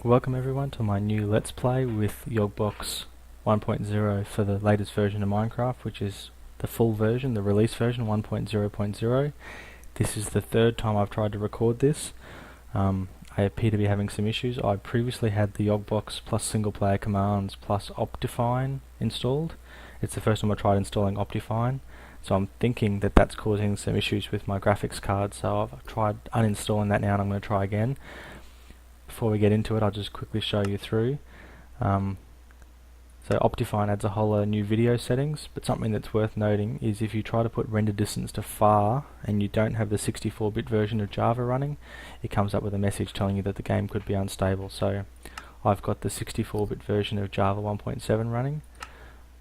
Welcome everyone to my new Let's Play with YogBox 1.0 for the latest version of Minecraft, which is the full version, the release version 1.0.0. This is the third time I've tried to record this. I appear to be having some issues. I previously had the YogBox plus single player commands plus Optifine installed. It's the first time I tried installing Optifine, so I'm thinking that that's causing some issues with my graphics card, so I've tried uninstalling that now and I'm going to try again. Before we get into it, I'll just quickly show you through. So Optifine adds a whole lot of new video settings, but something that's worth noting is if you try to put render distance to far and you don't have the 64-bit version of Java running, it comes up with a message telling you that the game could be unstable. So I've got the 64-bit version of Java 1.7 running.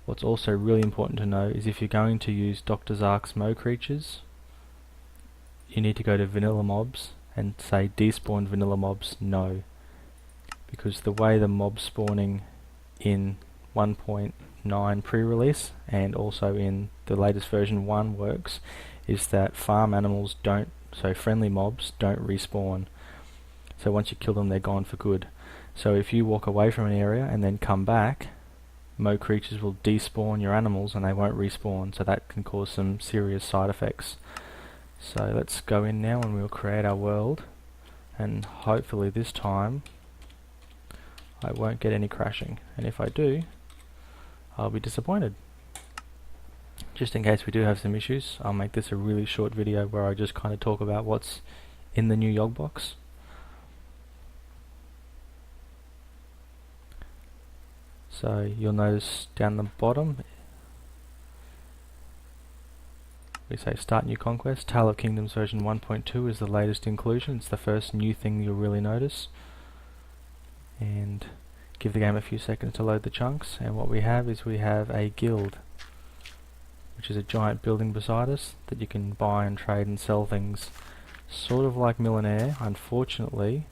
What's also really important to know is if you're going to use Dr. Zark's Mo creatures, you need to go to vanilla mobs and say despawn vanilla mobs no, because the way the mob spawning in 1.9 pre-release and also in the latest version 1 works is that farm animals don't, so friendly mobs don't respawn. So once you kill them, they're gone for good. So if you walk away from an area and then come back, Mo creatures will despawn your animals and they won't respawn, so that can cause some serious side effects. So let's go in now and we'll create our world, and hopefully this time I won't get any crashing, and if I do, I'll be disappointed. Just in case we do have some issues, I'll make this a really short video where I just kind of talk about what's in the new YogBox. So you'll notice down the bottom we say Start New Conquest. Tale of Kingdoms version 1.2 is the latest inclusion. It's the first new thing you'll really notice. And give the game a few seconds to load the chunks. And what we have is we have a guild, which is a giant building beside us that you can buy and trade and sell things. Sort of like Millionaire. Unfortunately,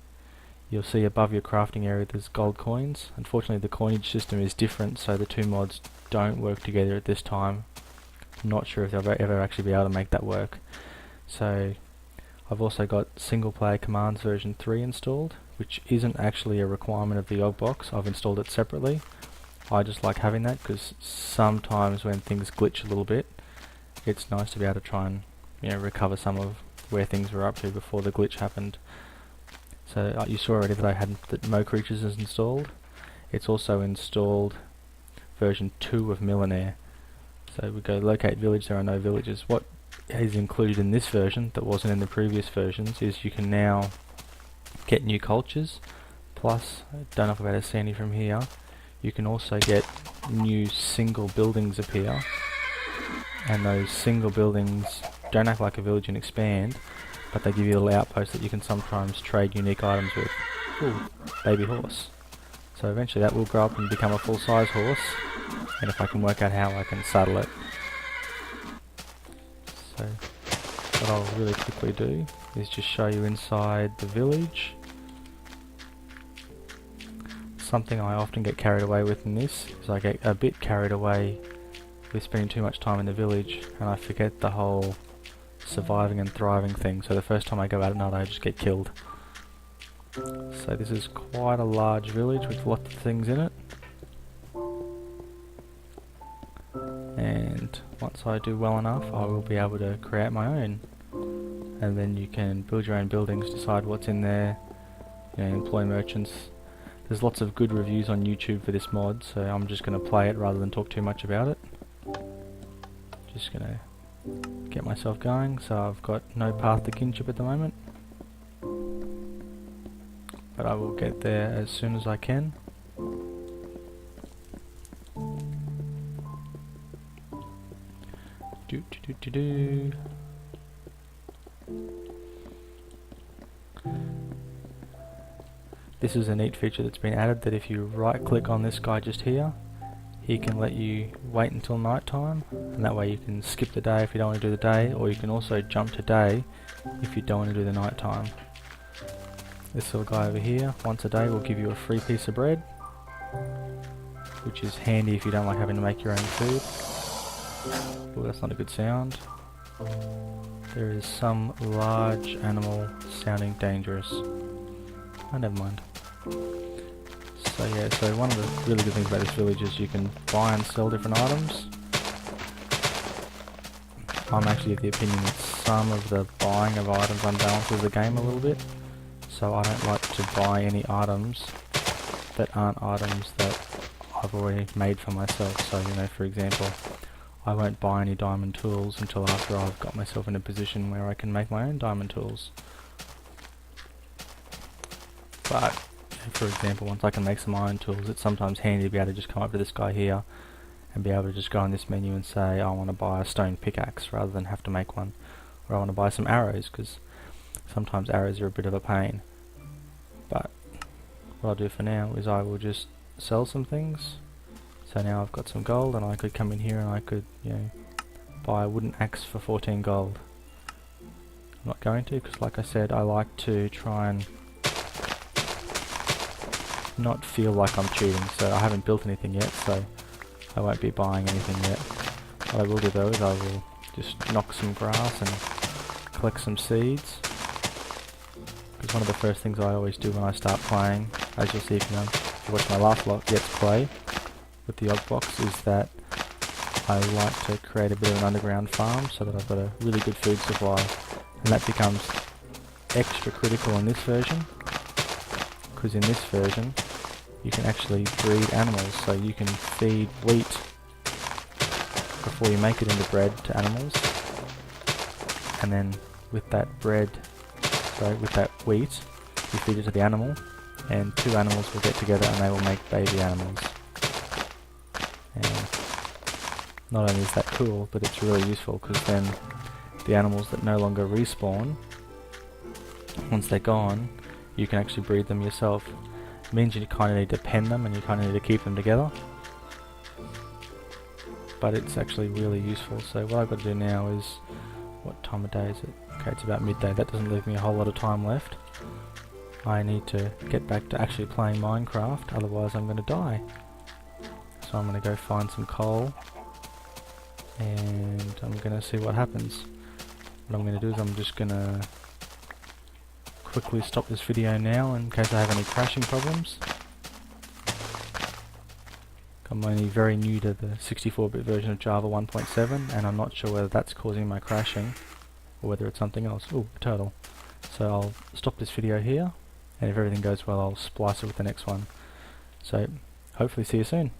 you'll see above your crafting area there's gold coins. Unfortunately, the coinage system is different, so the two mods don't work together at this time. I'm not sure if they'll ever actually be able to make that work. So I've also got single player commands version 3 installed, which isn't actually a requirement of the YogBox. I've installed it separately. I just like having that because sometimes when things glitch a little bit, it's nice to be able to try and recover some of where things were up to before the glitch happened. So you saw already that I had that Mo creatures is installed. It's also installed version 2 of Millionaire. So we go locate village, there are no villages. What is included in this version that wasn't in the previous versions is you can now get new cultures, plus, I don't know if I'll be able to see any from here, you can also get new single buildings appear, and those single buildings don't act like a village and expand, but they give you a little outpost that you can sometimes trade unique items with. Ooh, baby horse. So eventually that will grow up and become a full-size horse, and if I can work out how I can saddle it. So what I'll really quickly do is just show you inside the village. Something I often get carried away with in this is I get a bit carried away with spending too much time in the village and I forget the whole surviving and thriving thing, so the first time I go out at night I just get killed. So this is quite a large village with lots of things in it, and once I do well enough I will be able to create my own, and then you can build your own buildings, decide what's in there, employ merchants. There's lots of good reviews on YouTube for this mod, so I'm just going to play it rather than talk too much about it. Just going to get myself going. So I've got no path to kinship at the moment, but I will get there as soon as I can. This is a neat feature that's been added, that if you right click on this guy just here, he can let you wait until night time, and that way you can skip the day if you don't want to do the day, or you can also jump to day if you don't want to do the night time. This little guy over here, once a day, will give you a free piece of bread, which is handy if you don't like having to make your own food. Oh, that's not a good sound. There is some large animal sounding dangerous. Oh, never mind. So yeah, so one of the really good things about this village is you can buy and sell different items. I'm actually of the opinion that some of the buying of items unbalances the game a little bit, so I don't like to buy any items that aren't items that I've already made for myself. So, you know, for example, I won't buy any diamond tools until after I've got myself in a position where I can make my own diamond tools. But, for example, once I can make some iron tools, it's sometimes handy to be able to just come up to this guy here and be able to just go on this menu and say, I want to buy a stone pickaxe rather than have to make one. Or I want to buy some arrows, because sometimes arrows are a bit of a pain. But what I'll do for now is I will just sell some things. So now I've got some gold, and I could come in here and I could, you know, buy a wooden axe for 14 gold. I'm not going to, because like I said, I like to try and not feel like I'm cheating. So I haven't built anything yet, so I won't be buying anything yet. What I will do though is I will just knock some grass and collect some seeds. Because one of the first things I always do when I start playing, as you'll see if you watch my last Let's Play with the YogBox, is that I like to create a bit of an underground farm so that I've got a really good food supply. And that becomes extra critical in this version, because in this version you can actually breed animals, so you can feed wheat before you make it into bread to animals, and then with that with that wheat you feed it to the animal, and two animals will get together and they will make baby animals. And not only is that cool, but it's really useful, because then the animals that no longer respawn, once they're gone, you can actually breed them yourself. It means you kind of need to pen them and you kind of need to keep them together, but it's actually really useful. So what I've got to do now is, what time of day is it? Okay, it's about midday. That doesn't leave me a whole lot of time left. I need to get back to actually playing Minecraft, otherwise I'm going to die. So I'm going to go find some coal and I'm going to see what happens. What I'm going to do is I'm just going to quickly stop this video now in case I have any crashing problems. I'm only very new to the 64-bit version of Java 1.7 and I'm not sure whether that's causing my crashing or whether it's something else. Ooh, a turtle. So I'll stop this video here, and if everything goes well I'll splice it with the next one. So hopefully see you soon.